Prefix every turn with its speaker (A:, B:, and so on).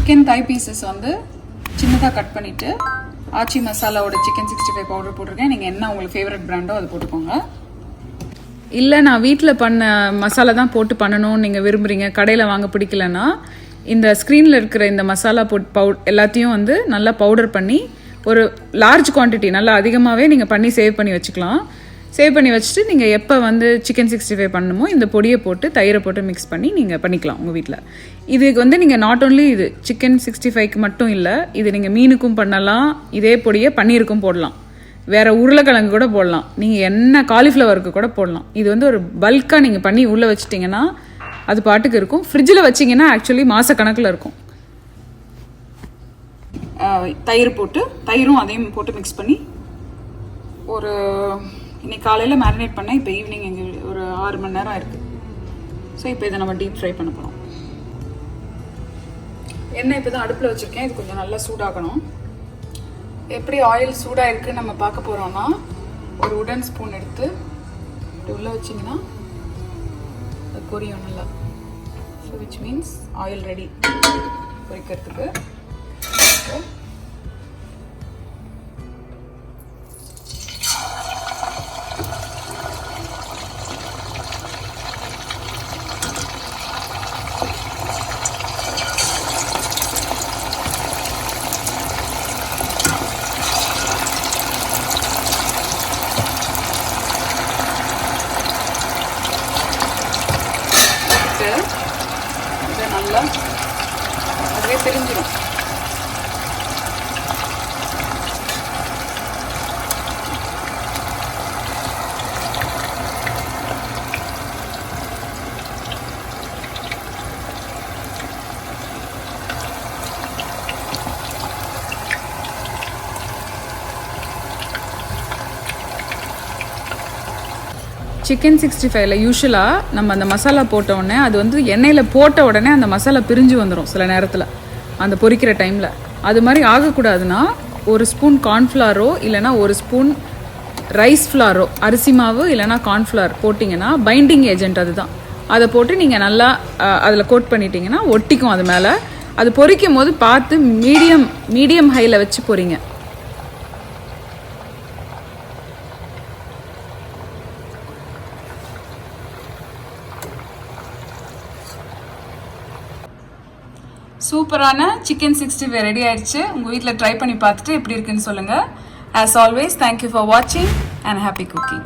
A: Chicken தாய் pieces வந்து சின்னதாக கட் பண்ணிவிட்டு ஆச்சி மசாலாவோட சிக்கன் 65 பவுடர் போட்டிருக்கேன். நீங்கள் என்ன உங்களுக்கு ஃபேவரட் பிராண்டோ அது போட்டுக்கோங்க. இல்லை நான் வீட்டில் பண்ண மசாலா தான் போட்டு பண்ணணும்னு நீங்கள் விரும்புகிறீங்க, கடையில் வாங்க பிடிக்கலன்னா இந்த ஸ்க்ரீனில் இருக்கிற இந்த மசாலா எல்லாத்தையும் வந்து நல்லா பவுடர் பண்ணி ஒரு லார்ஜ் குவான்டிட்டி நல்லா அதிகமாகவே நீங்கள் பண்ணி சேவ் பண்ணி வச்சுக்கலாம். சேவ் பண்ணி வச்சுட்டு நீங்கள் எப்போ வந்து சிக்கன் 65 பண்ணணுமோ இந்த பொடியை போட்டு தயிரை போட்டு மிக்ஸ் பண்ணி நீங்கள் பண்ணிக்கலாம் உங்கள் வீட்டில். இதுக்கு வந்து நீங்கள் நாட் ஓன்லி இது சிக்கன் 65க்கு மட்டும் இல்லை, இது நீங்கள் மீனுக்கும் பண்ணலாம், இதே பொடியை பன்னீருக்கும் போடலாம், வேறு உருளைக்கிழங்கு கூட போடலாம், நீங்கள் என்ன காலிஃப்ளவருக்கு கூட போடலாம். இது வந்து ஒரு பல்காக நீங்கள் பண்ணி உள்ளே வச்சிட்டிங்கன்னா அது பாட்டுக்கு இருக்கும். ஃப்ரிட்ஜில் வச்சிங்கன்னா ஆக்சுவலி மாதக்கணக்கில் இருக்கும். தயிர் போட்டு தயிரும் அதையும் போட்டு மிக்ஸ் பண்ணி ஒரு இன்னைக்கு காலையில் மேரினேட் பண்ணேன். இப்போ ஈவினிங் எங்கள் ஒரு 6 மணி நேரம் இருக்குது. ஸோ இப்போ இதை நம்ம டீப் ஃப்ரை பண்ண போகிறோம். எண்ணெய் இப்போ தான் அடுப்பில் வச்சுருக்கேன். இது கொஞ்சம் நல்லா சூடாகணும். எப்படி ஆயில் சூடாக இருக்குன்னு நம்ம பார்க்க போகிறோம்னா ஒரு உடன் ஸ்பூன் எடுத்து இப்படி உள்ளே வச்சிங்கன்னா அது பொரியும் நல்லா. So which means oil ready பொரிக்கிறதுக்கு. இதை நல்லா அதுவே தெரிஞ்சிடும். சிக்கன் 65ல யூஸ்வலாக நம்ம அந்த மசாலா போட்ட உடனே அது வந்து எண்ணெயில் போட்ட உடனே அந்த மசாலா பிரிஞ்சு வந்துடும் சில நேரத்தில் அந்த பொரிக்கிற டைமில். அது மாதிரி ஆகக்கூடாதுன்னா ஒரு ஸ்பூன் கார்ன்ஃப்ளாரோ இல்லைனா ஒரு ஸ்பூன் ரைஸ் ஃப்ளாரோ, அரிசி மாவு இல்லைனா கார்ன்ஃப்ளார் போட்டிங்கன்னா பைண்டிங் ஏஜென்ட் அதுதான். அதை போட்டு நீங்கள் நல்லா அதில் கோட் பண்ணிட்டீங்கன்னா ஒட்டிக்கும் அது மேலே. அது பொரிக்கும் போது பார்த்து மீடியம் ஹையில் வச்சு பொரிங்க. சூப்பரான சிக்கன் 65 ரெடி ஆயிடுச்சு. உங்கள் வீட்டில் ட்ரை பண்ணி பார்த்துட்டு எப்படி இருக்குன்னு சொல்லுங்கள். As always, thank you for watching and happy cooking.